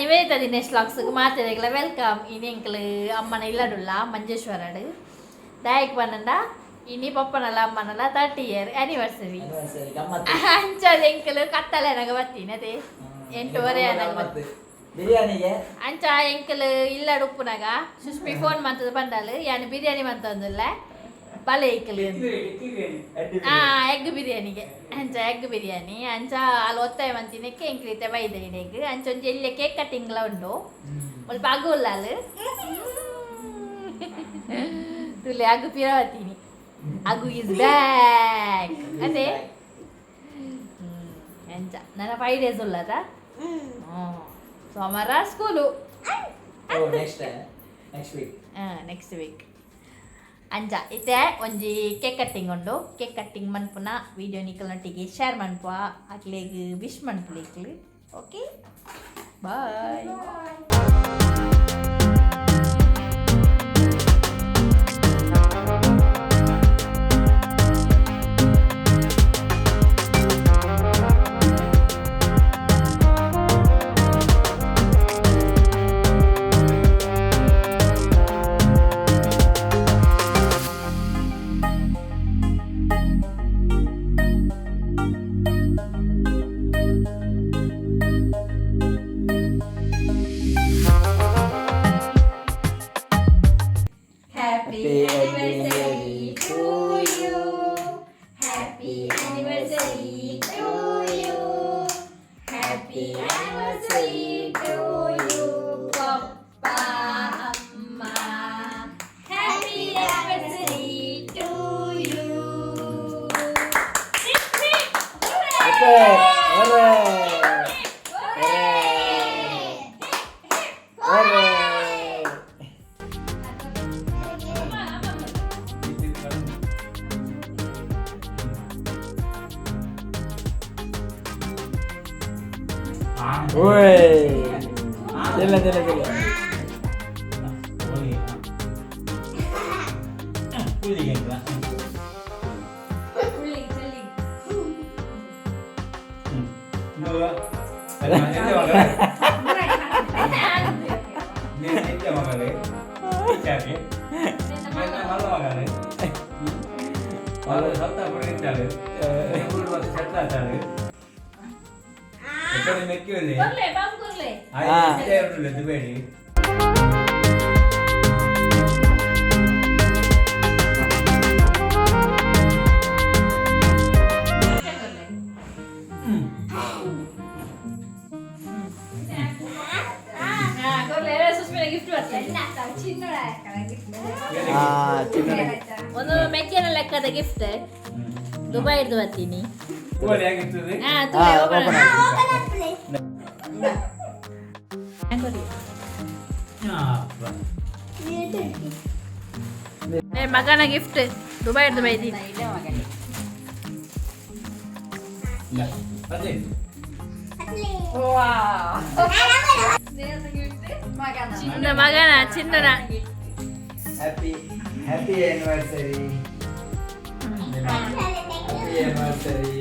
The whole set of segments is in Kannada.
నివేదిత దినేష్ వ్లాగ్స్కి మాత్రమే వెల్కమ్. ఇని ఎంకలు అమ్మన ఇల్లడుల్లా మంజేశ్వరుడు దాయక్ పన్నెండా ఇని పప్పనల అమ్మనల 30 year anniversary ಅಂಚದ ಎಂಕಲು ಕತ್ತಲೆನಗ ಬತ್ತಿನದೆ 8:30 ಅನಗ ಬಿರಿಯಾನಿಗೆ ಅಂಚ ಎಂಕಲು ಇಲ್ಲಡು ಉಪ್ಪುನಗ ಸುಷ್ಮಿ ಫೋನ್ ಮಂತದ ಬಂಡಲು ಯಾನಿ ಬಿರಿಯಾನಿ ಮಂತಂದುಲ್ಲ ಬಲೆ ಎಂಕಲು ಎಗ್ ಬಿರಿಯಾನಿಗೆ ಅಂಚ ಎಗ್ ಬಿರಿಯಾನಿ ಅಂಚ ಅಲ್ಲಿ ಒತ್ತಾಯ ಮಂತಿನಕ್ಕೆ ಎಂಕಲಿತೆ ಬೈದ ಎಗ್ ಅಂಚ ಒಂಜಿ ಎಲ್ಲಿ ಕೇಕ್ ಕಟ್ಟಿಂಗ್ಲ ಉಂಡು ಒಲ್ಪ ಅಗುಲ್ಲಾಲು ತುಲೆ ಅಗು ಪಿರವತ್ತೀನಿ ಅಗು ಇಸ್ ಬ್ಯಾಕ್ ಅದೇ ಎಂಚ ನನ್ನ 5 days ಉಲ್ಲದ ಸೋಮವಾರ ಸ್ಕೂಲು ನೆಕ್ಸ್ಟ್ ವೀಕ್ ಅಂಚ ಇತ್ತೆ ಒಂಜಿ ಕೇಕ್ ಕಟ್ಟಿಂಗ್ ಉಂಡು ಕೇಕ್ ಕಟ್ಟಿಂಗ್ ಮನ್ಪುನ ವಿಡಿಯೋ ನಿಕಲ್ನೊಟ್ಟಿಗೆ ಶೇರ್ ಮನ್ಪುವ ಅಕ್ಲೆಗ್ ವಿಶ್ ಮನ್ಪುಲಿಕ್ಲು ಓಕೆ ಬಾಯ್. ಒಂದು ಮೆಕ್ಕಿನ ಲೆಕ್ಕದ ಗಿಫ್ಟ್ ದುಬೈ ಇರ್ದು ಬರ್ತೀನಿ. ಮಗನ ಗಿಫ್ಟ್ ದುಬೈ ಇರ್ದು ಬೈದೀನಿ. ಚಿನ್ನ ಮಗನ ಚಿನ್ನನ Happy anniversary. Happy anniversary.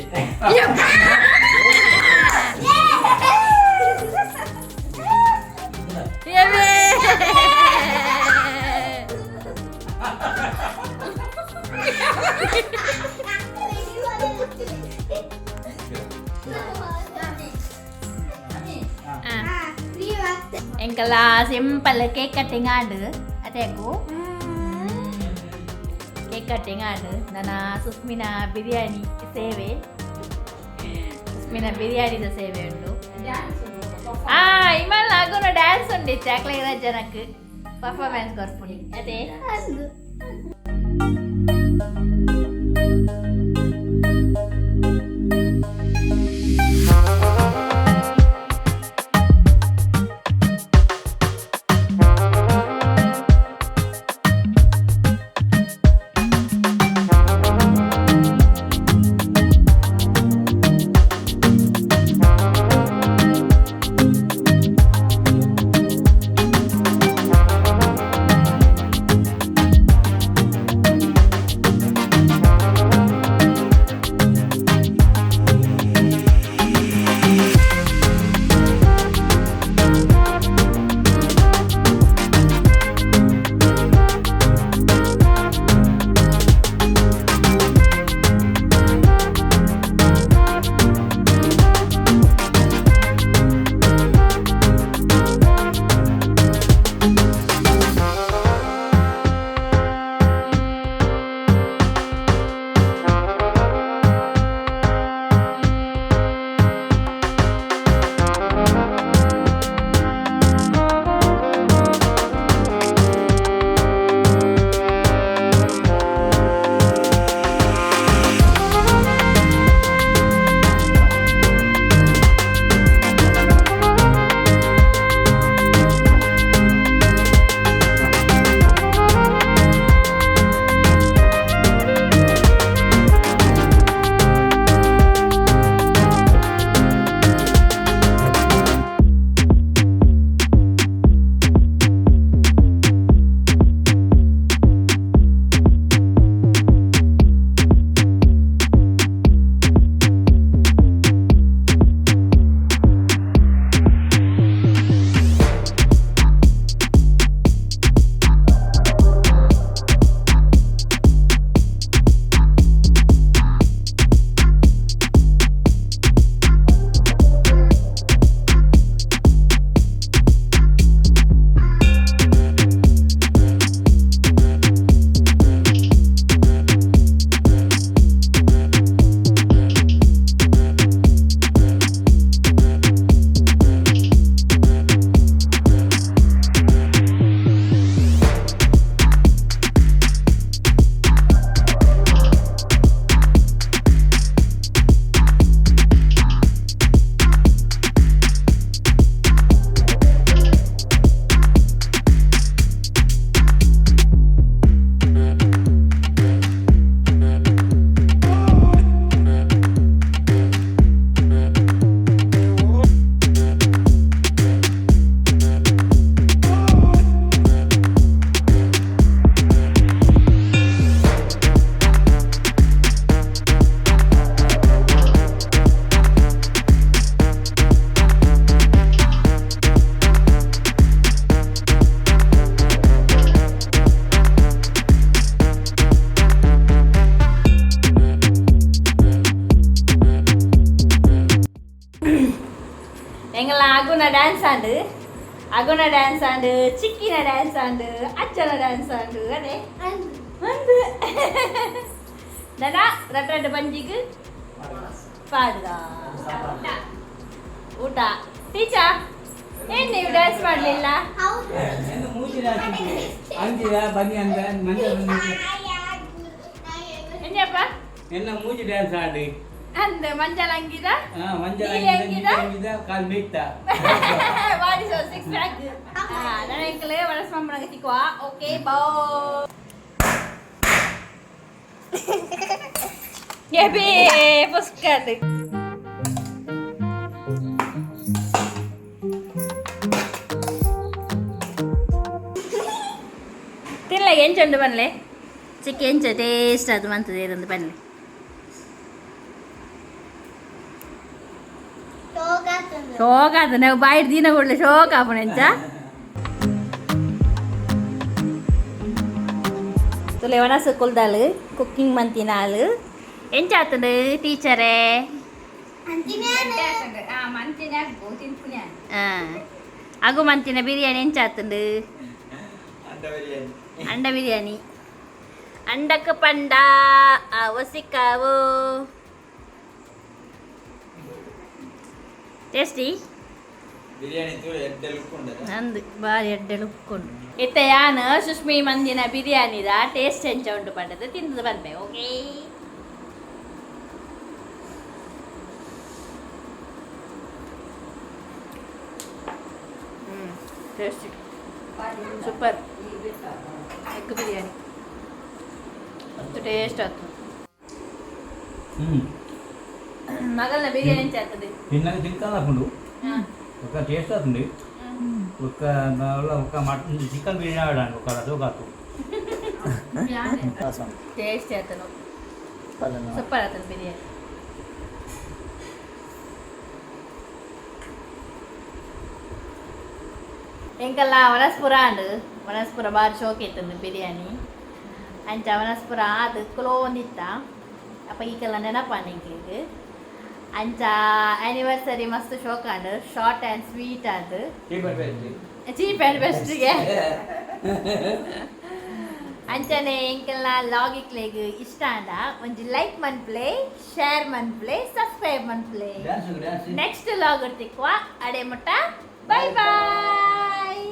ಎಂಕಲ್ಲ ಸಿಂಪಲ್ ಕೇಕ್ ಕಟ್ಟಿಂಗ್ ಆಡು ಅದೇಕು ಕೇಕ್ ಕಟ್ಟಿಂಗ್ ಆಡು ನನ್ನ ಸುಸ್ಮಿನ ಬಿರಿಯಾನಿ ಸೇವೆ ಸುಸ್ಮಿನ ಬಿರಿಯಾನಿದ ಸೇವೆ ಉಂಡು. ಇಮಲ್ ಆಗೋನ ಡ್ಯಾನ್ಸ್ ಉಂಡಿತ್ತು ಯಾಕ್ಲೆ ಜನಕ್ಕೆ ಪರ್ಫಾರ್ಮೆನ್ಸ್ ಕೊರ್ಪುನಿ ಅದೇ ಆಂಡು ಅಗುನ ಡ್ಯಾನ್ಸ್ ಆಂಡು ಚಿಕ್ಕಿನ ಡ್ಯಾನ್ಸ್ ಆಂಡು ಅಚ್ಚನ ಡ್ಯಾನ್ಸ್ ಆಂಡು ಅದೇ ಒಂದು ನನ ರಟ್ಟ ಬಂಜಿಗೆ ಪಾಡ್ದ ಊಟ ಟೀಚರ್ ಏನ್ ನೀವು ಡ್ಯಾನ್ಸ್ ಮಾಡಲಿಲ್ಲ ಏನಪ್ಪ ಮೂಜಿ ಡ್ಯಾನ್ಸ್ ಆಡಿ ಅಂದ ಮಂಜಲ್ ಹಂಗಿದ ಕಾಲ್ ಮಿಟ್ಟ ಬಾಡಿ ಸೊ 6 ಪ್ಯಾಕ್ ನನ್ನ ಅಂಕಲ್ ವರಸ್ ಮಮ್ಮನ ತಿಕ್ವಾ ಓಕೆ ಬಾ ಏಬೇ ಪುಸ್ಕಟ್ ತಿನ್ಲ ಎಂಚುಂಡು ಬನ್ಲೆ ಚಿಕ್ಕ ಎಂಚ ಟೇಸ್ಟ್ ಅದು ಮಂತದೆ ಇರಂದು ಬನ್ಲೆ ಶೋಕ ಅದು ನಾವು ಬಾಯಿ ದಿನ ಕೊಡ್ಲೆ ಶೋಕ ಆಪಣ ಎಂಚ ತುಲೆ ವನಸ ಕುಲ್ದಾಳು ಕುಕ್ಕಿಂಗ್ ಮಂತಿನ ಆಳು ಎಂಚ ಆತಂಡು ಟೀಚರೇ ಅಗು ಮಂತಿನ ಬಿರಿಯಾನಿ ಎಂಚ ಆತಂಡು ಅಂಡ ಬಿರಿಯಾನಿ ಅಂಡಕ್ಕೆ ಪಂಡ ಒಸಿಕಾವು ಟೇಸ್ಟಿ ನಂದು ಬಾರಿ ಎಡ್ಡೆಲು ಉಕ್ಕೊಂಡು ಇತ್ತ ಯಾನು ಸುಷ್ಮಿ ಮಂದಿನ ಬಿರಿಯಾನಿದ ಟೇಸ್ಟ್ ಎಂಚ ಉಂಟು ಪಂಡದು ತಿಂದು ಬಂದೆ okay tasty super egg biryani ಅಷ್ಟು ಟೇಸ್ಟ್ ಆಯ್ತು మగల బిర్యానీ చేస్తుంది తిన్నాక తింటాను ఒక టేస్ట్ అవుతుంది ఒక మటన్ చికెన్ బిర్యానీ ఆడాను ఒక అదో కాదు టేస్ట్ చేస్తాను సూపర్ అవుతుంది బిర్యానీ ఇంకల్లా ವನಸ್ಪುರ ಬಾರಿ ಶೋಕ್ ಇರ್ತದೆ ಬಿರಿಯಾನಿ ಅಂಚ ವನಸ್ಪುರ ಅದು ಕುಲೋ ಒಂದಿತ್ತ ಅಪ್ಪ ಈಗೆಲ್ಲ ನೆನಪಾನ ಈಗ ಅಂಚ ಆ್ಯನಿವರ್ಸರಿ ಮಸ್ತ್ ಶೋಕ್ ಆಂಡು ಶಾರ್ಟ್ ಆ್ಯಂಡ್ ಸ್ವೀಟ್ ಅದು ಚೀಪ್ ಆ್ಯಂಡ್ ಬೆಸ್ಟ್ಗೆ ಅಂಚನೆ ಇಂಕೆಲ್ಲ ಲಾಗಿಕ್ಲೆಗ್ ಇಷ್ಟ ಆಂಡ ಒಂಜಿ ಲೈಕ್ ಮನ್ಪ್ಲೆ ಶೇರ್ ಮನ್ಪ್ಲೆ ಸಬ್ಸ್ಕ್ರೈಬ್ ಮನ್ಪ್ಲೆ ನೆಕ್ಸ್ಟ್ ಲಾಗ್ ತಿಕ್ವ ಅಡೆ ಮುಟ್ಟ ಬೈ ಬಾಯ್